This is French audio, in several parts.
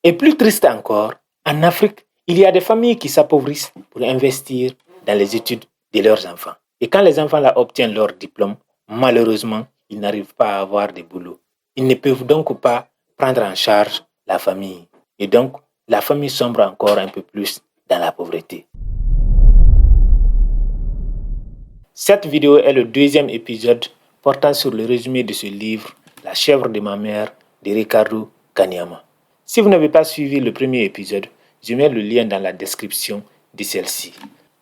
Et plus triste encore, en Afrique, il y a des familles qui s'appauvrissent pour investir dans les études de leurs enfants. Et quand les enfants là obtiennent leur diplôme, malheureusement, ils n'arrivent pas à avoir de boulot. Ils ne peuvent donc pas prendre en charge la famille. Et donc, la famille sombre encore un peu plus dans la pauvreté. Cette vidéo est le deuxième épisode portant sur le résumé de ce livre, La chèvre de ma mère, de Ricardo Kanyama. Si vous n'avez pas suivi le premier épisode, je mets le lien dans la description de celle-ci.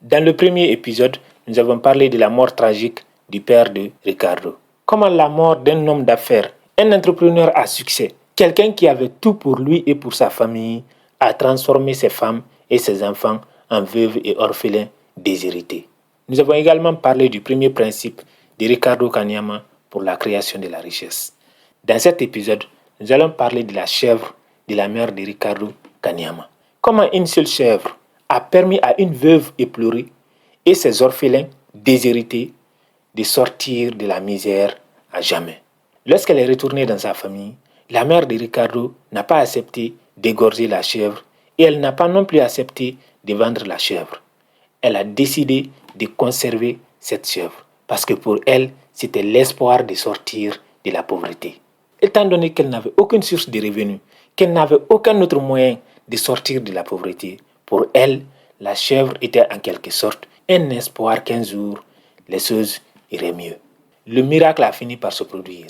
Dans le premier épisode, nous avons parlé de la mort tragique du père de Ricardo. Comment la mort d'un homme d'affaires, un entrepreneur à succès, quelqu'un qui avait tout pour lui et pour sa famille, a transformé ses femmes et ses enfants en veuves et orphelins déshérités. Nous avons également parlé du premier principe de Ricardo Kanyama pour la création de la richesse. Dans cet épisode, nous allons parler de la chèvre de la mère de Ricardo Kanyama. Comment une seule chèvre a permis à une veuve éplorée et ses orphelins déshérités de sortir de la misère à jamais. Lorsqu'elle est retournée dans sa famille, la mère de Ricardo n'a pas accepté d'égorger la chèvre et elle n'a pas non plus accepté de vendre la chèvre. Elle a décidé de conserver cette chèvre parce que pour elle, c'était l'espoir de sortir de la pauvreté. Étant donné qu'elle n'avait aucune source de revenus, qu'elle n'avait aucun autre moyen de sortir de la pauvreté, pour elle, la chèvre était en quelque sorte un espoir qu'un jour, les choses iraient mieux. Le miracle a fini par se produire.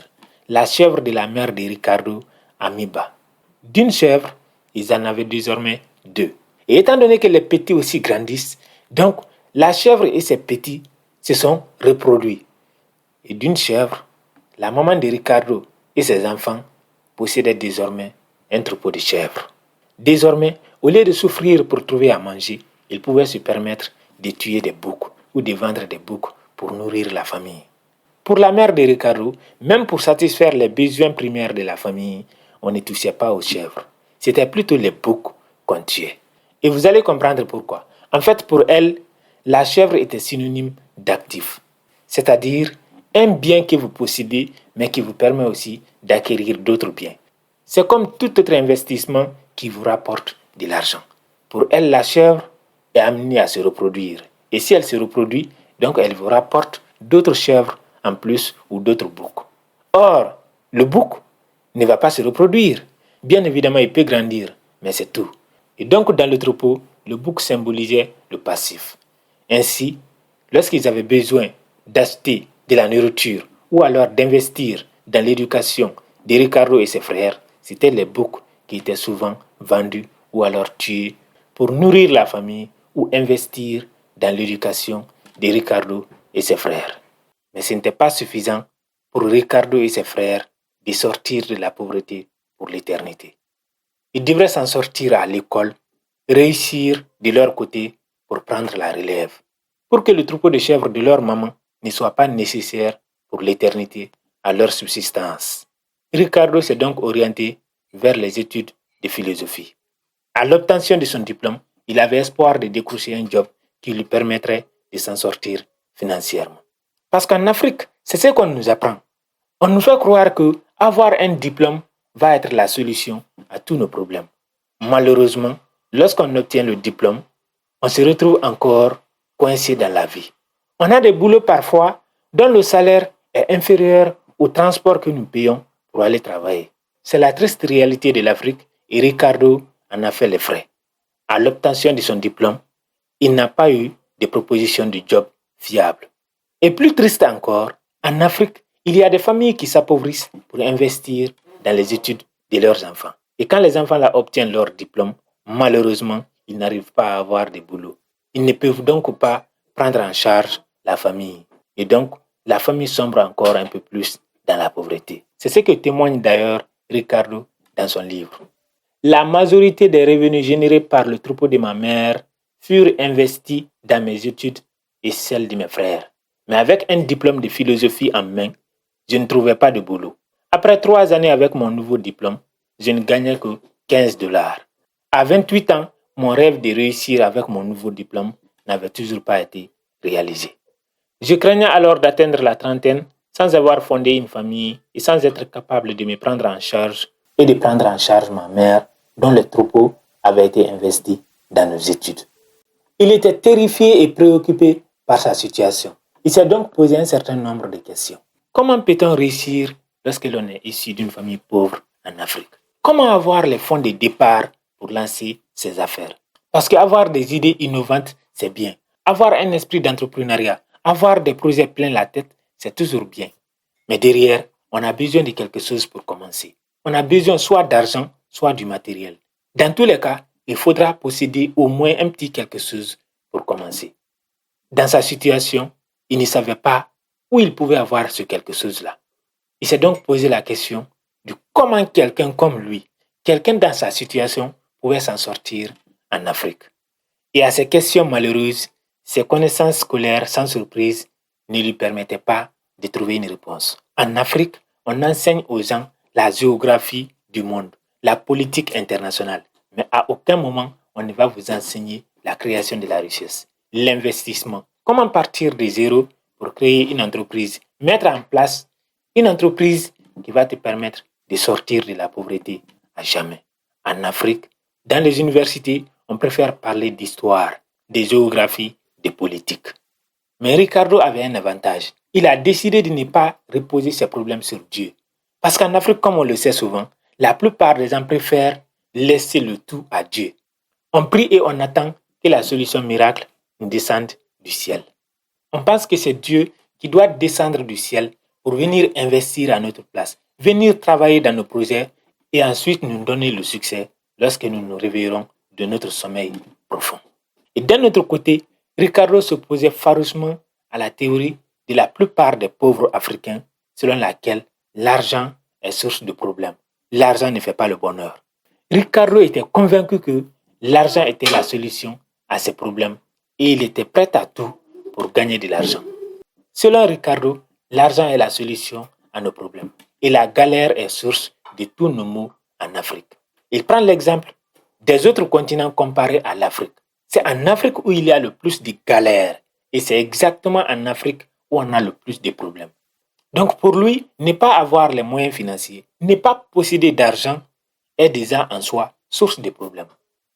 La chèvre de la mère de Ricardo a mis bas. D'une chèvre, ils en avaient désormais deux. Et étant donné que les petits aussi grandissent, donc la chèvre et ses petits se sont reproduits. Et d'une chèvre, la maman de Ricardo et ses enfants possédaient désormais un troupeau de chèvres. Désormais, au lieu de souffrir pour trouver à manger, ils pouvaient se permettre de tuer des boucs ou de vendre des boucs pour nourrir la famille. Pour la mère de Ricardo, même pour satisfaire les besoins primaires de la famille, on ne touchait pas aux chèvres. C'était plutôt les boucs qu'on tuait. Et vous allez comprendre pourquoi. En fait, pour elle, la chèvre était synonyme d'actif, c'est-à-dire un bien que vous possédez, mais qui vous permet aussi d'acquérir d'autres biens. C'est comme tout autre investissement qui vous rapporte de l'argent. Pour elle, la chèvre est amenée à se reproduire. Et si elle se reproduit, donc elle vous rapporte d'autres chèvres en plus ou d'autres boucs. Or, le bouc ne va pas se reproduire. Bien évidemment, il peut grandir, mais c'est tout. Et donc, dans le troupeau, le bouc symbolisait le passif. Ainsi, lorsqu'ils avaient besoin d'acheter de la nourriture ou alors d'investir dans l'éducation de Ricardo et ses frères, c'était les boucs qui étaient souvent vendus ou alors tués pour nourrir la famille ou investir dans l'éducation de Ricardo et ses frères. Mais ce n'était pas suffisant pour Ricardo et ses frères de sortir de la pauvreté pour l'éternité. Ils devraient s'en sortir à l'école, réussir de leur côté pour prendre la relève, pour que le troupeau de chèvres de leur maman ne soit pas nécessaire pour l'éternité à leur subsistance. Ricardo s'est donc orienté vers les études de philosophie. À l'obtention de son diplôme, il avait espoir de décrocher un job qui lui permettrait de s'en sortir financièrement. Parce qu'en Afrique, c'est ce qu'on nous apprend. On nous fait croire que avoir un diplôme va être la solution à tous nos problèmes. Malheureusement, lorsqu'on obtient le diplôme, on se retrouve encore coincé dans la vie. On a des boulots parfois dont le salaire est inférieur au transport que nous payons pour aller travailler. C'est la triste réalité de l'Afrique et Ricardo en a fait les frais. À l'obtention de son diplôme, il n'a pas eu de proposition de job fiable. Et plus triste encore, en Afrique, il y a des familles qui s'appauvrissent pour investir dans les études de leurs enfants. Et quand les enfants là obtiennent leur diplôme, malheureusement, ils n'arrivent pas à avoir de boulot. Ils ne peuvent donc pas prendre en charge la famille. Et donc, la famille sombre encore un peu plus dans la pauvreté. C'est ce que témoigne d'ailleurs Ricardo dans son livre. La majorité des revenus générés par le troupeau de ma mère furent investis dans mes études et celles de mes frères. Mais avec un diplôme de philosophie en main, je ne trouvais pas de boulot. Après 3 années avec mon nouveau diplôme, je ne gagnais que $15. À 28 ans, mon rêve de réussir avec mon nouveau diplôme n'avait toujours pas été réalisé. Je craignais alors d'atteindre la trentaine sans avoir fondé une famille et sans être capable de me prendre en charge et de prendre en charge ma mère dont le troupeau avait été investi dans nos études. Il était terrifié et préoccupé par sa situation. Il s'est donc posé un certain nombre de questions. Comment peut-on réussir lorsque l'on est issu d'une famille pauvre en Afrique? Comment avoir les fonds de départ pour lancer ses affaires? Parce qu'avoir des idées innovantes, c'est bien. Avoir un esprit d'entrepreneuriat, avoir des projets plein la tête, c'est toujours bien. Mais derrière, on a besoin de quelque chose pour commencer. On a besoin soit d'argent, soit du matériel. Dans tous les cas, il faudra posséder au moins un petit quelque chose pour commencer. Dans sa situation, il ne savait pas où il pouvait avoir ce quelque chose-là. Il s'est donc posé la question de comment quelqu'un comme lui, quelqu'un dans sa situation, pouvait s'en sortir en Afrique. Et à ces questions malheureuses, ses connaissances scolaires, sans surprise, ne lui permettaient pas de trouver une réponse. En Afrique, on enseigne aux gens la géographie du monde, la politique internationale, mais à aucun moment on ne va vous enseigner la création de la richesse, l'investissement. Comment partir de zéro pour créer une entreprise, mettre en place une entreprise qui va te permettre de sortir de la pauvreté à jamais. En Afrique, dans les universités, on préfère parler d'histoire, de géographie, de politique. Mais Ricardo avait un avantage. Il a décidé de ne pas reposer ses problèmes sur Dieu. Parce qu'en Afrique, comme on le sait souvent, la plupart des gens préfèrent laisser le tout à Dieu. On prie et on attend que la solution miracle nous descende du ciel. On pense que c'est Dieu qui doit descendre du ciel pour venir investir à notre place, venir travailler dans nos projets et ensuite nous donner le succès lorsque nous nous réveillerons de notre sommeil profond. Et d'un autre côté, Ricardo s'opposait farouchement à la théorie de la plupart des pauvres Africains selon laquelle l'argent est source de problèmes. L'argent ne fait pas le bonheur. Ricardo était convaincu que l'argent était la solution à ces problèmes et il était prêt à tout pour gagner de l'argent. Selon Ricardo, l'argent est la solution à nos problèmes et la galère est source de tous nos maux en Afrique. Il prend l'exemple des autres continents comparés à l'Afrique. C'est en Afrique où il y a le plus de galères et c'est exactement en Afrique où on a le plus de problèmes. Donc pour lui, ne pas avoir les moyens financiers, ne pas posséder d'argent est déjà en soi source de problèmes.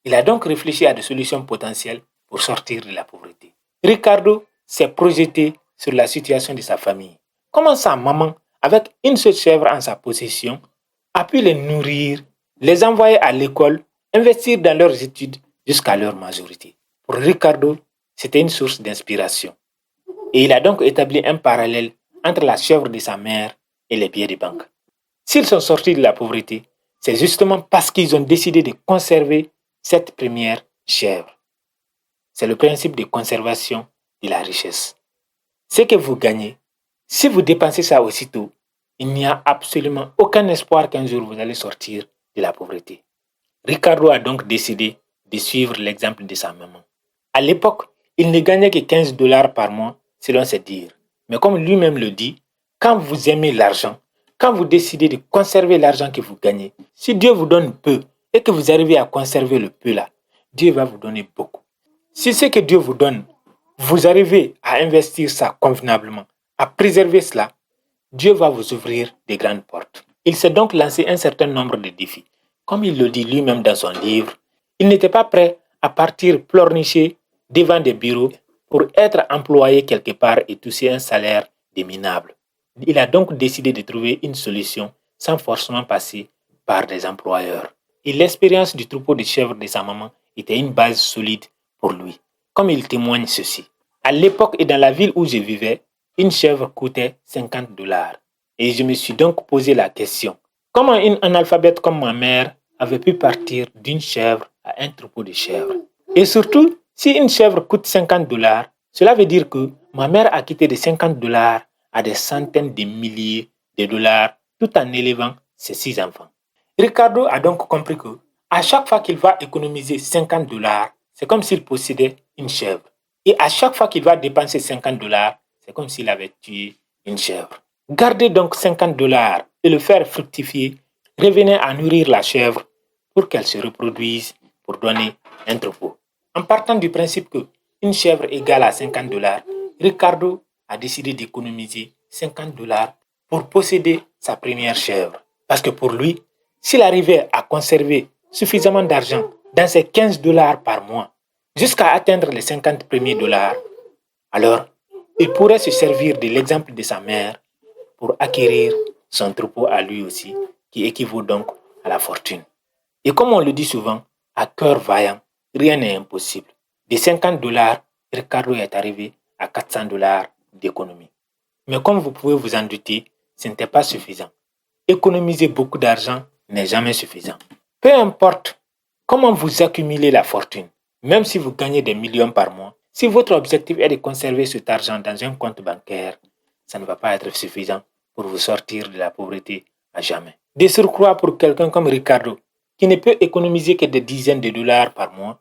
Il a donc réfléchi à des solutions potentielles pour sortir de la pauvreté. Ricardo s'est projeté sur la situation de sa famille. Comment sa maman, avec une seule chèvre en sa possession, a pu les nourrir, les envoyer à l'école, investir dans leurs études jusqu'à leur majorité. Pour Ricardo, c'était une source d'inspiration. Et il a donc établi un parallèle entre la chèvre de sa mère et les billets de banque. S'ils sont sortis de la pauvreté, c'est justement parce qu'ils ont décidé de conserver cette première chèvre. C'est le principe de conservation de la richesse. Ce que vous gagnez, si vous dépensez ça aussitôt, il n'y a absolument aucun espoir qu'un jour vous allez sortir de la pauvreté. Ricardo a donc décidé de suivre l'exemple de sa maman. À l'époque, il ne gagnait que 15 dollars par mois selon ses dires. Mais comme lui-même le dit, quand vous aimez l'argent, quand vous décidez de conserver l'argent que vous gagnez, si Dieu vous donne peu et que vous arrivez à conserver le peu là, Dieu va vous donner beaucoup. Si ce que Dieu vous donne, vous arrivez à investir ça convenablement, à préserver cela, Dieu va vous ouvrir des grandes portes. Il s'est donc lancé un certain nombre de défis. Comme il le dit lui-même dans son livre, il n'était pas prêt à partir pleurnicher devant des bureaux pour être employé quelque part et toucher un salaire déminable. Il a donc décidé de trouver une solution sans forcément passer par des employeurs. Et l'expérience du troupeau de chèvres de sa maman était une base solide pour lui. Comme il témoigne ceci. À l'époque et dans la ville où je vivais, une chèvre coûtait 50 dollars. Et je me suis donc posé la question, comment une analphabète comme ma mère avait pu partir d'une chèvre à un troupeau de chèvres? Et surtout, si une chèvre coûte 50 dollars, cela veut dire que ma mère a quitté de 50 dollars à des centaines de milliers de dollars tout en élevant ses 6 enfants. Ricardo a donc compris que à chaque fois qu'il va économiser 50 dollars, c'est comme s'il possédait une chèvre. Et à chaque fois qu'il va dépenser 50 dollars, c'est comme s'il avait tué une chèvre. Garder donc 50 dollars et le faire fructifier revenait à nourrir la chèvre pour qu'elle se reproduise pour donner un troupeau. En partant du principe que une chèvre égale à 50 dollars, Ricardo a décidé d'économiser 50 dollars pour posséder sa première chèvre. Parce que pour lui, s'il arrivait à conserver suffisamment d'argent dans ces 15 dollars par mois jusqu'à atteindre les 50 premiers dollars, alors il pourrait se servir de l'exemple de sa mère pour acquérir son troupeau à lui aussi, qui équivaut donc à la fortune. Et comme on le dit souvent, à cœur vaillant, rien n'est impossible. De 50 dollars, Ricardo est arrivé à 400 dollars d'économie. Mais comme vous pouvez vous en douter, ce n'était pas suffisant. Économiser beaucoup d'argent n'est jamais suffisant. Peu importe comment vous accumulez la fortune, même si vous gagnez des millions par mois, si votre objectif est de conserver cet argent dans un compte bancaire, ça ne va pas être suffisant pour vous sortir de la pauvreté à jamais. De surcroît, pour quelqu'un comme Ricardo, qui ne peut économiser que des dizaines de dollars par mois,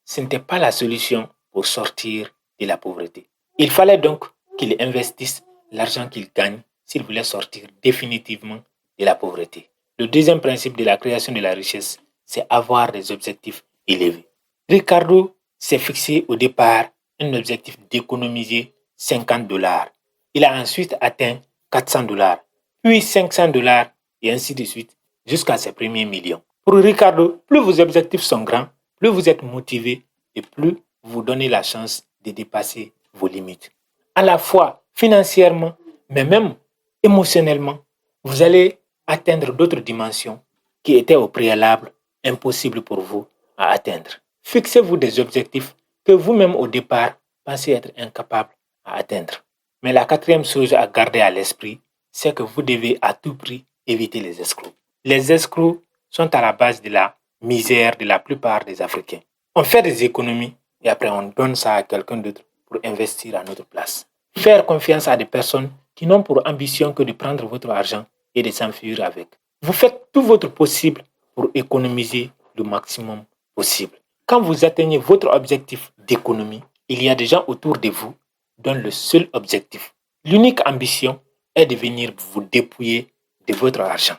ce n'était pas la solution pour sortir de la pauvreté. Il fallait donc qu'il investisse l'argent qu'il gagne s'il voulait sortir définitivement de la pauvreté. Le deuxième principe de la création de la richesse, c'est avoir des objectifs élevés. Ricardo s'est fixé au départ un objectif d'économiser 50 dollars. Il a ensuite atteint 400 dollars, puis 500 dollars et ainsi de suite jusqu'à ses premiers millions. Pour Ricardo, plus vos objectifs sont grands, plus vous êtes motivé et plus vous donnez la chance de dépasser vos limites. À la fois financièrement, mais même émotionnellement, vous allez atteindre d'autres dimensions qui étaient au préalable impossibles pour vous à atteindre. Fixez-vous des objectifs que vous-même au départ pensez être incapable à atteindre. Mais la quatrième chose à garder à l'esprit, c'est que vous devez à tout prix éviter les escrocs. Les escrocs sont à la base de la misère de la plupart des Africains. On fait des économies et après on donne ça à quelqu'un d'autre pour investir à notre place. Faire confiance à des personnes qui n'ont pour ambition que de prendre votre argent et de s'enfuir avec. Vous faites tout votre possible pour économiser le maximum possible. Quand vous atteignez votre objectif d'économie, il y a des gens autour de vous dont le seul objectif, l'unique ambition est de venir vous dépouiller de votre argent.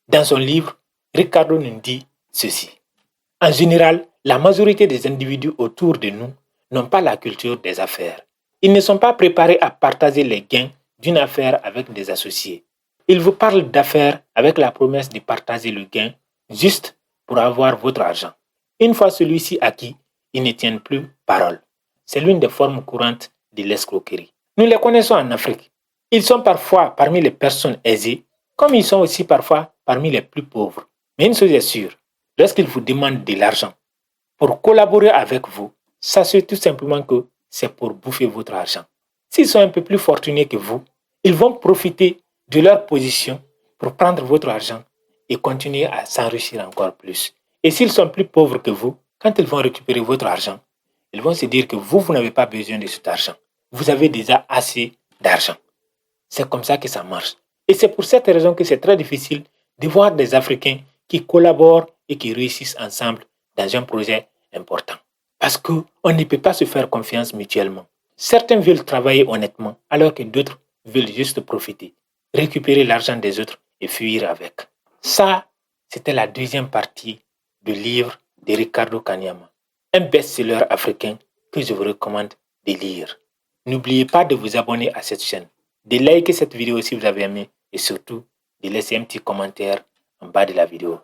Dans son livre, Ricardo nous dit ceci. En général, la majorité des individus autour de nous n'ont pas la culture des affaires. Ils ne sont pas préparés à partager les gains d'une affaire avec des associés. Ils vous parlent d'affaires avec la promesse de partager le gain juste pour avoir votre argent. Une fois celui-ci acquis, ils ne tiennent plus parole. C'est l'une des formes courantes de l'escroquerie. Nous les connaissons en Afrique. Ils sont parfois parmi les personnes aisées, comme ils sont aussi parfois parmi les plus pauvres. Mais une chose est sûre, lorsqu'ils vous demandent de l'argent pour collaborer avec vous, sachez tout simplement que c'est pour bouffer votre argent. S'ils sont un peu plus fortunés que vous, ils vont profiter de leur position pour prendre votre argent et continuer à s'enrichir encore plus. Et s'ils sont plus pauvres que vous, quand ils vont récupérer votre argent, ils vont se dire que vous n'avez pas besoin de cet argent. Vous avez déjà assez d'argent. C'est comme ça que ça marche. Et c'est pour cette raison que c'est très difficile de voir des Africains qui collaborent et qui réussissent ensemble dans un projet important. Parce qu'on ne peut pas se faire confiance mutuellement. Certains veulent travailler honnêtement, alors que d'autres veulent juste profiter, récupérer l'argent des autres et fuir avec. Ça, c'était la deuxième partie du livre de Ricardo Kanyama, un best-seller africain que je vous recommande de lire. N'oubliez pas de vous abonner à cette chaîne, de liker cette vidéo si vous avez aimé et surtout de laisser un petit commentaire en bas de la vidéo.